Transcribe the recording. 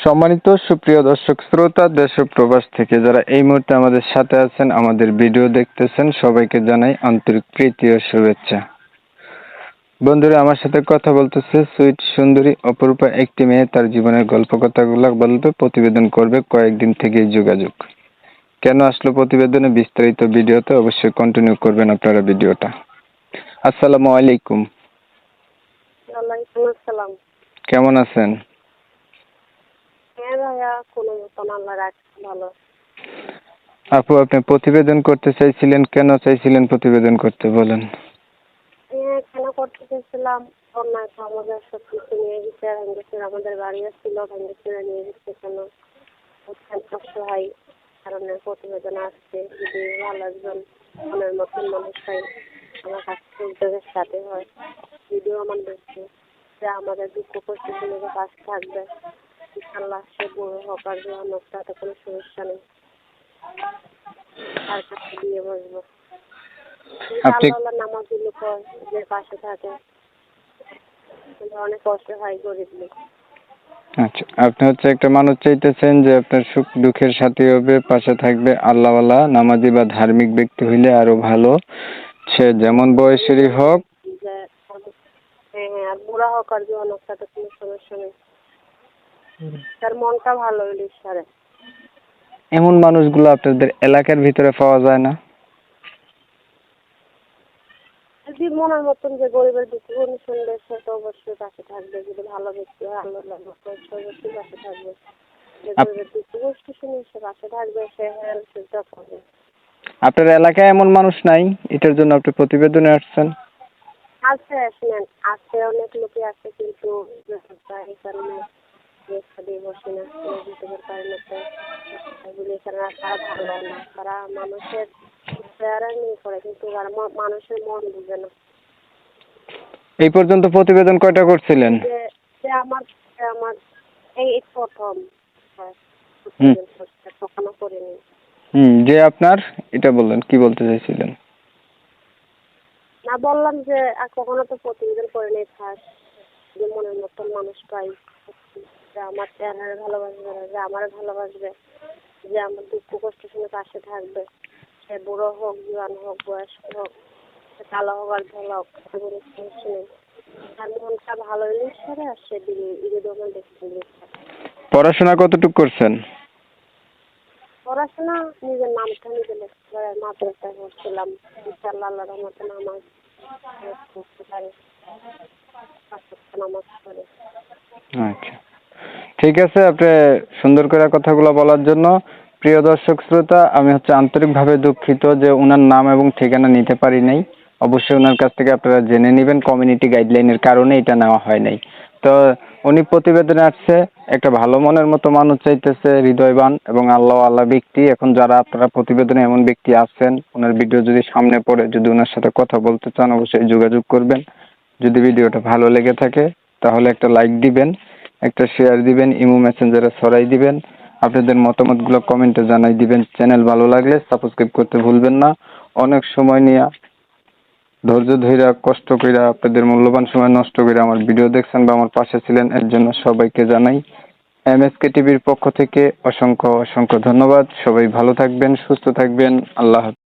সম্মানিত সুপ্রিয় দর্শক শ্রোতা দেশ ও প্রবাস থেকে যারা এই মুহূর্তে আমাদের সাথে আছেন, আমাদের ভিডিও দেখতেছেন, সবাইকে জানাই আন্তরিক প্রীতি ও শুভেচ্ছা। বন্ধুরা, আমার সাথে কথা বলতেছে সুইট সুন্দরী অপরূপা একটি মেয়ে। তার জীবনের গল্প কথাগুলো বলবে, প্রতিবেদন করবে। কয়েকদিন থেকেই যোগাযোগ। কেন আসলো প্রতিবেদনে, বিস্তারিত ভিডিওতে অবশ্যই কন্টিনিউ করবেন আপনারা ভিডিওটা। আসসালামু আলাইকুম। ওয়ালাইকুম আসসালাম। কেমন আছেন? হ্যাঁ ভাইয়া, কোনো মতন আল্লাহ রাখছে ভালো। আপু, আপনি প্রতিবেদন করতে চাইছিলেন, কেন চাইছিলেন প্রতিবেদন করতে বলেন? হ্যাঁ, কেন করতে চেয়েছিলাম, বন্যায় তো আমাদের সব কিছু নিয়ে গেছে, ভেঙেছে, আমাদের বাড়িও ছিল, ভেঙেছে নিয়ে গেছে। কেন অসহায় কারণে প্রতিবেদন আসছে। যদি ভালো একজন মনের মতন মানুষ পাই, আমার কাছ থেকে উদ্যোগের সাথে হয়, ভিডিও আমার দেখছে, যে আমাদের দুঃখ কষ্ট শুনে পাশে থাকবে। ইনশাল্লাহ সে বড় হোক আর জোয়ান হোক, তাতে কোনো সমস্যা নেই, তার কাছে দিয়ে বসবো। আপনি আল্লাহ নামাজগুলো পড়, যে পাশে থাকে, অনেক কষ্ট হয় গরিব লোক। আচ্ছা, আপনি একটা মানুষ চাইতেছেন যে আপনার সুখ দুঃখের সাথী হবে, পাশে থাকবে, আল্লাহওয়ালা নামাজি বা ধার্মিক ব্যক্তি হইলে আরো ভালো। সে যেমন বয়সেরই হোক। যে হ্যাঁ হ্যাঁ, আর বুড়া হোক আর জোয়ান হোক, তাতে কোনো সমস্যা নেই, তার মনটা ভালো হইলে ঈশ্বরে। এমন মানুষগুলো আপনাদের এলাকার ভিতরে পাওয়া যায় না? যদি মনের মতন যে গরিবের দুঃখ শুনবে, সে তো অবশ্যই পাশে থাকবে। যদি ভালো ব্যক্তি হয়, আল্লাহ অবশ্যই পাশে থাকবে। যে গরিবের দুঃখ কষ্ট শুনে সে পাশে থাকবে, সে হেল্পটা করবে। আপনার এলাকায় এমন মানুষ নাই, এটার জন্য আপনি প্রতিবেদনে আসছেন? আছে, শুনেন, আছে, অনেক লোকই আছে, কিন্তু এই কারণে বসে না, দিতে পারে না। তো এগুলি তারা ভালো না, তারা মানুষের চেহারা নিয়ে করে, কিন্তু মানুষের মন বুঝে না। এই পর্যন্ত প্রতিবেদন কয়টা করছিলেন? যে আমার আমার এই প্রথম প্রতিবেদন করতে, কখনো করিনি। যে আপনার এটা বললেন, কি বলতে চাইছিলেন? না, বললাম যে আর কখনো তো প্রতিবেদন করিনি। ফার্স্ট যে মনের মতন মানুষ পাই, যে আমার চেহারা ভালোবাসবে, যে আমার ভালোবাসবে, যে আমার দুঃখ কষ্ট শুনে পাশে থাকবে। সে বুড়ো হোক, জোয়ান হোক, বয়স্ক হোক, সে কালো হোক আর ধলা হোক, কোনো সমস্যা নেই। তার মনটা ভালো হইলে ঈশ্বরে, আর সে দিকে দোকান দেখতে। পড়াশোনা কতটুকু করছেন? পড়াশোনা নিজের নামটা নিজে লিখতে পারে, মাদ্রাসায় পড়ছিলাম। ইনশাআল্লাহ আল্লাহর রহমতে নামাজ পড়তে পারে, নামাজ পড়ে। আচ্ছা, ঠিক আছে। আপনি সুন্দর করে কথাগুলো বলার জন্য প্রিয় দর্শক শ্রোতা, আমি আন্তরিকভাবে দুঃখিত যে ওনার নাম এবং ঠিকানা নিতে পারি নাই। অবশ্যই ওনার কাছ থেকে আপনারা জেনে নেবেন, কমিউনিটি গাইডলাইনের কারণে এটা নেওয়া হয় নাই। তো উনি প্রতিবেদনে আসছে, একটা ভালো মনের মতো মানুষ চাইতেছে, হৃদয়বান এবং আল্লাহ ব্যক্তি। এখন যারা আপনারা প্রতিবেদনে এমন ব্যক্তি আছেন, ওনার ভিডিও যদি সামনে পড়ে, যদি ওনার সাথে কথা বলতে চান, অবশ্যই যোগাযোগ করবেন। যদি ভিডিওটা ভালো লেগে থাকে তাহলে একটা লাইক দিবেন, একটা শেয়ার দিবেন, ইমো মেসেঞ্জারে ছড়াই দিবেন, আপনাদের মতামতগুলো কমেন্টে জানাই দিবেন। চ্যানেল ভালো লাগলে সাবস্ক্রাইব করতে ভুলবেন না। অনেক সময় নিয়ে, ধৈর্য ধইরা, কষ্ট কইরা, আপনাদের মূল্যবান সময় নষ্ট করে আমার ভিডিও দেখছেন বা আমার পাশে ছিলেন, এর জন্য সবাইকে জানাই এমএসকে টিভির পক্ষ থেকে অসংখ্য অসংখ্য ধন্যবাদ। সবাই ভালো থাকবেন, সুস্থ থাকবেন। আল্লাহ হাফেজ।